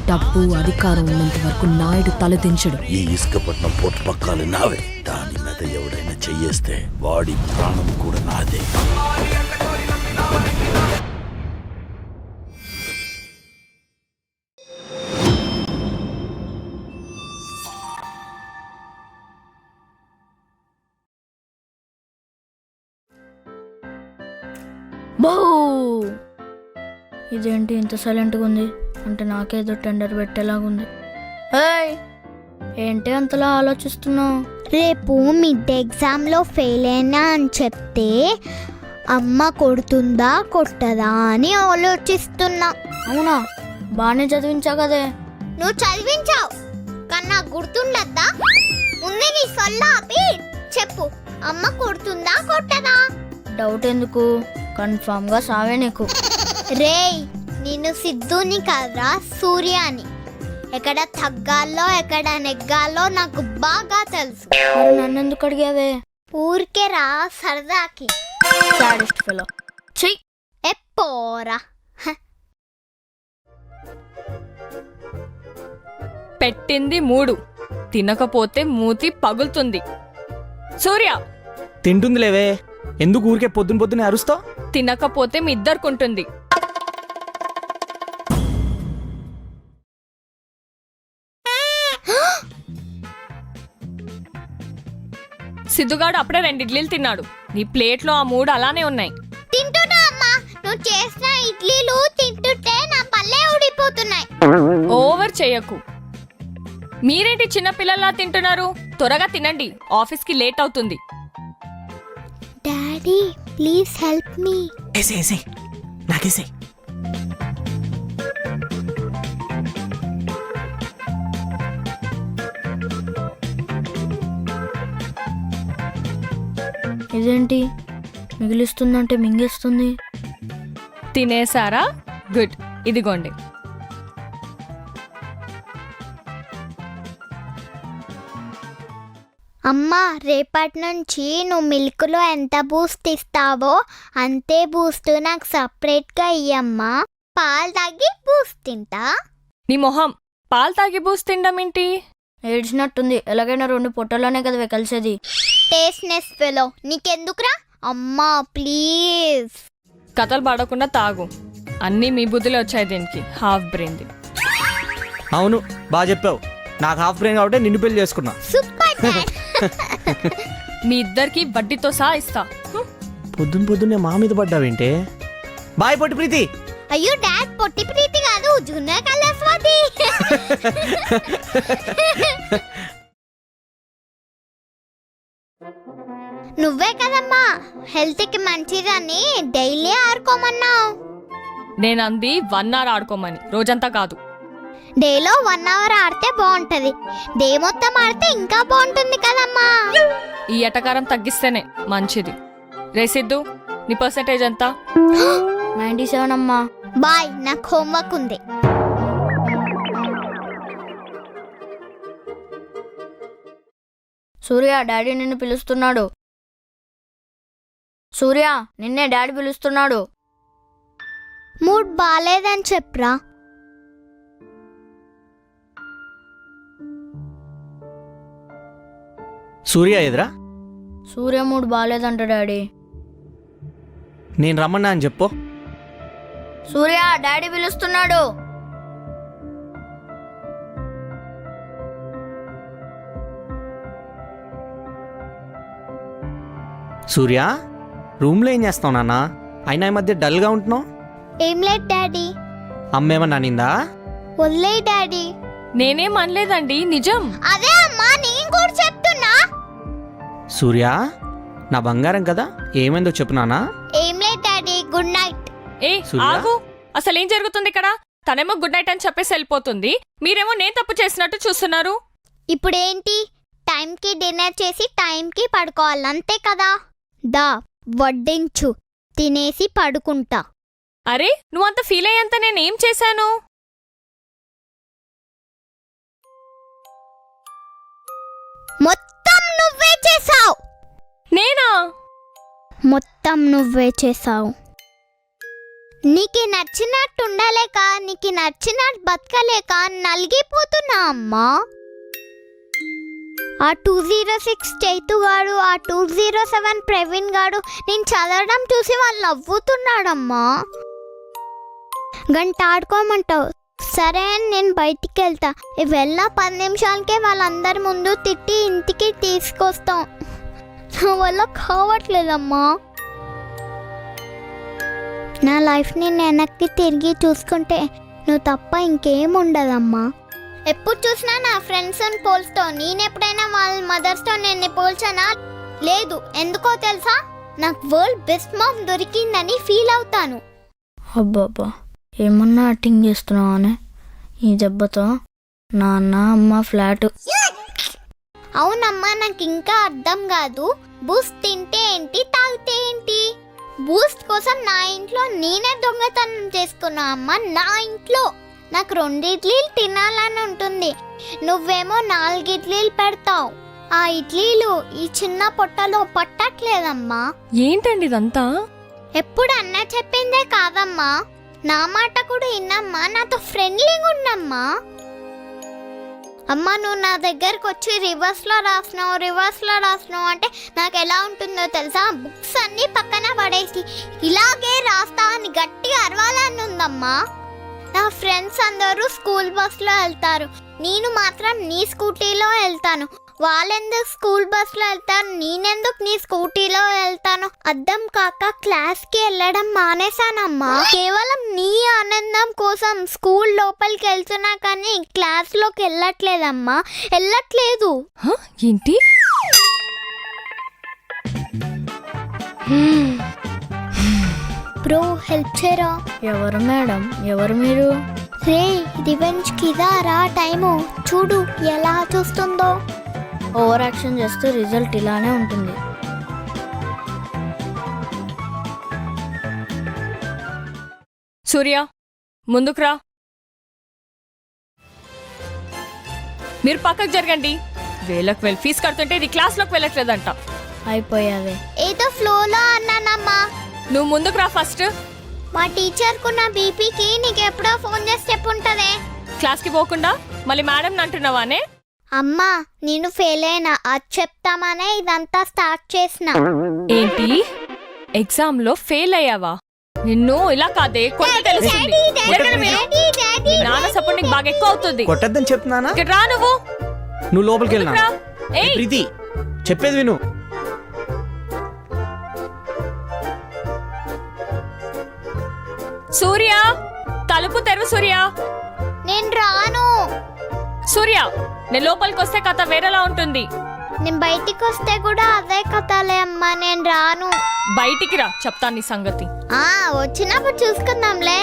డబ్బు అధికారం ఉన్నంత వరకు నాయుడు తలదించడు. ఈ ఇసుకపట్నం పోర్టు పక్కాలు నావే. దాని మీద ఎవడైనా చెయ్యేస్తే వాడి ప్రాణం కూడా నాదే. బో ఇదేంటి ఇంత సైలెంట్గా ఉంది? అంటే నాకేదో టెండర్ పెట్టేలాగుంది. ఏయ్ ఏంటి అంతలా ఆలోచిస్తున్నావు? రేపు మిడ్ ఎగ్జామ్లో ఫెయిల్ అయినా అని చెప్తే అమ్మ కొడుతుందా కొట్టదా అని ఆలోచిస్తున్నా. అవునా, బాగానే చదివించా కదే. నువ్వు చదివించావు కానీ నాకు గుర్తుండద్దా? ముందే నీ సొల్ల ఆపి చెప్పు, అమ్మ కొడుతుందా కొట్టదా? డౌట్ ఎందుకు, కన్ఫామ్గా సావే నీకు. రేయ్ నేను సిద్ధుని కాదురా సూర్యాని. ఎక్కడ తగ్గాలో ఎక్కడ నెగ్గాలో నాకు బాగా తెలుసు. మరి నన్ను ఎందుకు అడిగావే? ఊరికే రా సరదాకి. Saddest fellow. ఛీ ఎప్పోరా. పెట్టింది 3, తినకపోతే మూతి పగులుతుంది. సూర్య తింటుంది లేవే, ఎందుకు ఊరికే పొద్దునే అరుస్తావు? తినకపోతే మీ ఇద్దరుకుంటుంది. సిద్ధుగాడు అప్పుడే 2 ఇడ్లీలు తిన్నాడు. నీ ప్లేట్లో ఆ 3 అలానే ఉన్నాయి. తింటున్నా అమ్మా, నువ్వు చేసిన ఇడ్లీలు తింటుంటే నా పళ్ళే ఊడిపోతున్నాయి. ఓవర్ చేయకు. మీరేంటి చిన్న పిల్లల్లా తింటున్నారు? త్వరగా తినండి, ఆఫీస్కి లేట్ అవుతుంది. Daddy please help me. నాకేసే. ఇదేంటి మిగిలిస్తుందంటే మింగేస్తుంది? తినేసారా? గుడ్, ఇదిగోండి. అమ్మా రేపటి నుంచి నువ్వు మిల్క్లో ఎంత బూస్ట్ ఇస్తావో అంతే బూస్ట్ నాకు సపరేట్గా ఇయ్యమ్మా. పాలు తాగి బూస్ట్ తింటా. నీ మొహం, పాలు తాగి బూస్ తినడం ఏంటి? ఏడ్చినట్టుంది. ఎలాగైనా 2 పొట్టలోనే కదా కలిసేది. టేస్ట్నెస్ ఫెలో, నీకెందుకురా అమ్మా ప్లీజ్. కథలు పడకుండా తాగు. అన్నీ మీ బుద్ధిలో వచ్చాయి దీనికి, హాఫ్ బ్రెయిన్ది. అవును, బాగా చెప్పావు. నాకు హాఫ్ బ్రెయిన్ కాబట్టి నిన్ను పెళ్లి చేసుకున్నా. Super dad. మీ ఇద్దరికి వడ్డీతో సహా ఇస్తా. పొద్దున్నే మా మీద పడ్డావేంటే? బాయ్ పొట్టి ప్రీతి. అయ్యో డాడ్, పొట్టి ప్రీతి కాదు, జూనియర్ కళాస్వాతి. నువ్వే కదమ్మా హెల్త్కి మంచిదని డైలీ ఆడుకోమన్నావు. నేనంది 1 అవర్ ఆడుకోమని, రోజంతా కాదు. డేలో 1 అవర్ ఆడితే బాగుంటది, డే మొత్తం ఆడితే ఇంకా బాగుంటుంది కదమ్మా. ఈ ఎటకారం తగ్గిస్తేనే మంచిది. రే సిద్ధు, నీ పర్సెంటేజ్ ఎంత? 97 అమ్మా. బాయ్, నాకు హోంవర్క్ ఉంది. సూర్య డాడీ నిన్ను పిలుస్తున్నాడు. సూర్య నిన్నే డాడీ పిలుస్తున్నాడు. మూడ్ బాలేదని చెప్పురా. సూర్య ఎదురా? సూర్య మూడ్ బాలేదంట డాడీ. నేను రమ్మన్నా అని చెప్పు. సూర్య డాడీ పిలుస్తున్నాడు. సూర్య, రూమ్లో ఏం చేస్తావు నాన్న? అయినా ఈ మధ్య డల్గా ఉంటున్నావు. ఏం లేదు డాడీ. అమ్మేమన్నా నిందా? వదిలే డాడీ. నేనేం అనలేదండి, నిజం. అదే అమ్మా నేను కూడా చెప్తున్నా. సూర్య, నా బంగారం కదా, ఏమైందో చెప్పు నాన్న. ఏం లేదు డాడీ, గుడ్ నైట్. ఏ సూర్య? ఆగు, అసలేం జరుగుతుంది ఇక్కడ? తనేమో గుడ్ నైట్ అని చెప్పేసి వెళ్ళిపోతుంది, మీరేమో నేను తప్పు చేసినట్టు చూస్తున్నారు. ఇప్పుడేంటి, టైంకి డిన్నర్ చేసి టైంకి పడుకోవాలి అంతే కదా. దా వడ్డించు, తినేసి పడుకుంటా. అరే నువ్వంత ఫీల్ అయ్యేంత నేనేం చేశాను? మొత్తం నువ్వే చేసావు. నేనా? మొత్తం నువ్వే చేసావు. నీకు నచ్చినట్టు ఉండలేక నీకు నచ్చినట్టు బతకలేక నలిగిపోతున్నా అమ్మా. ఆ 206 చైతు గాడు, ఆ 207 ప్రవీణ్ గాడు నేను చదవడం చూసి వాళ్ళు నవ్వుతున్నాడమ్మా. గంట ఆడుకోమంటావు, సరే అని నేను బయటికి వెళ్తా. వెళ్ళిన 10 నిమిషాలకే వాళ్ళందరి ముందు తిట్టి ఇంటికి తీసుకొస్తాం. నా వల్ల కావట్లేదమ్మా. నా లైఫ్ని నేను వెనక్కి తిరిగి చూసుకుంటే నువ్వు తప్ప ఇంకేం ఉండదమ్మా. ఎప్పుడు చూసినా నా ఫ్రెండ్స్ని పోల్స్తో, నేను ఎప్పుడైనా వాళ్ళ మదర్స్తో నేను పోల్చానా? లేదు. ఎందుకో తెలుసా? నాకు వరల్డ్ బెస్ట్ మామ్ దొరికిందని ఫీల్ అవుతాను. అబ్బాబ్బా, ఏమన్నా యాక్టింగ్ చేస్తున్నావు అని ఈ దెబ్బతో నాన్న అమ్మ ఫ్లాట్. అవునమ్మా, నాకు ఇంకా అర్థం కాదు. బూస్ట్ తింటే ఏంటి, తాగితే ఏంటి? బూస్ట్ కోసం నా ఇంట్లో నేనే దొంగతనం చేసుకున్నా అమ్మా. నా ఇంట్లో నాకు 2 ఇడ్లీలు తినాలని ఉంటుంది, నువ్వేమో 4 ఇడ్లీలు పెడతావు. ఆ ఇడ్లీలు ఈ చిన్న పొట్టలో పట్టట్లేదమ్మా. ఏంటండి ఇదంతా? ఎప్పుడు అన్న చెప్పిందే కాదమ్మా, నా మాట కూడా విన్నమ్మా. నాతో ఫ్రెండ్లీగా ఉండమ్మా. అమ్మ, నువ్వు నా దగ్గరకు వచ్చి రివర్స్లో రాసినావు అంటే నాకు ఎలా ఉంటుందో తెలుసా? బుక్స్ అన్నీ పక్కన పడేసి ఇలాగే రాస్తా అని గట్టిగా అరవాలని ఉందమ్మా. నా ఫ్రెండ్స్ అందరూ స్కూల్ బస్లో వెళ్తారు, నేను మాత్రం నీ స్కూటీలో వెళ్తాను. వాళ్ళెందుకు స్కూల్ బస్లో వెళ్తాను, నేనెందుకు నీ స్కూటీలో వెళ్తాను? అర్థం కాక క్లాస్కి వెళ్ళడం మానేశానమ్మా. కేవలం నీ ఆనందం కోసం స్కూల్ లోపలికి వెళ్తున్నా కానీ క్లాస్లోకి వెళ్ళట్లేదమ్మా, వెళ్ళట్లేదు. ఏంటి? బ్రో, హెల్ప్ చేయరా. ఎవరు మేడం, ఎవరు మీరు? రే, రివెంజ్కి ఇదారా టైము? చూడు ఎలా చూస్తుందో. ఓవర్ యాక్షన్ చేస్తే రిజల్ట్ ఇలానే ఉంటుంది. సూర్య, ముందుకురా. మీరు పక్కకు జరగండి. వేలకు వెళ్ళి ఫీజు కడుతుంటే ఇది క్లాస్లోకి వెళ్ళట్లేదంట. అయిపోయావే. ఏదో ఫ్లోలో అన్నానమ్మా. నువ్వు ముందుకురా ఫస్ట్. మా టీచర్కు నా బీపీకి నీకు ఎప్పుడో ఫోన్ చేసి చెప్పుంటదే. క్లాస్కి పోకుండా మళ్ళీ మేడం అంటున్నావానే? అమ్మా, నేను ఫెయిల్ అయినా అది చెప్తామనే ఇదంతా స్టార్ట్ చేసిన. ఏంటి, ఎగ్జామ్ లో ఫెయిల్ అయ్యావా? నిన్ను ఇలా కాదే కొట్ట తెలుస్తుంది. మీ నాన్న సపోర్ట్ నీకు బాగా ఎక్కువ అవుతుంది. కొట్టద్దని చెప్తున్నానా? ఇక్కడ రా నువ్వు. నువ్వు లోపలికి వెళ్ళినా. రా. ఏయ్, ప్రీతి, చెప్పేది విను. సూర్య, తలుపు తెరువు. సూర్య, నేను రాను. సూర్య, నేను లోపలికి వస్తే కథ వేరేలా ఉంటుంది. నేను బయటికి వస్తే కూడా అదే కథలే అమ్మా, నేను రాను. బయటికి రా, చెప్తాను నీ సంగతి. వచ్చినప్పుడు చూసుకుందాంలే.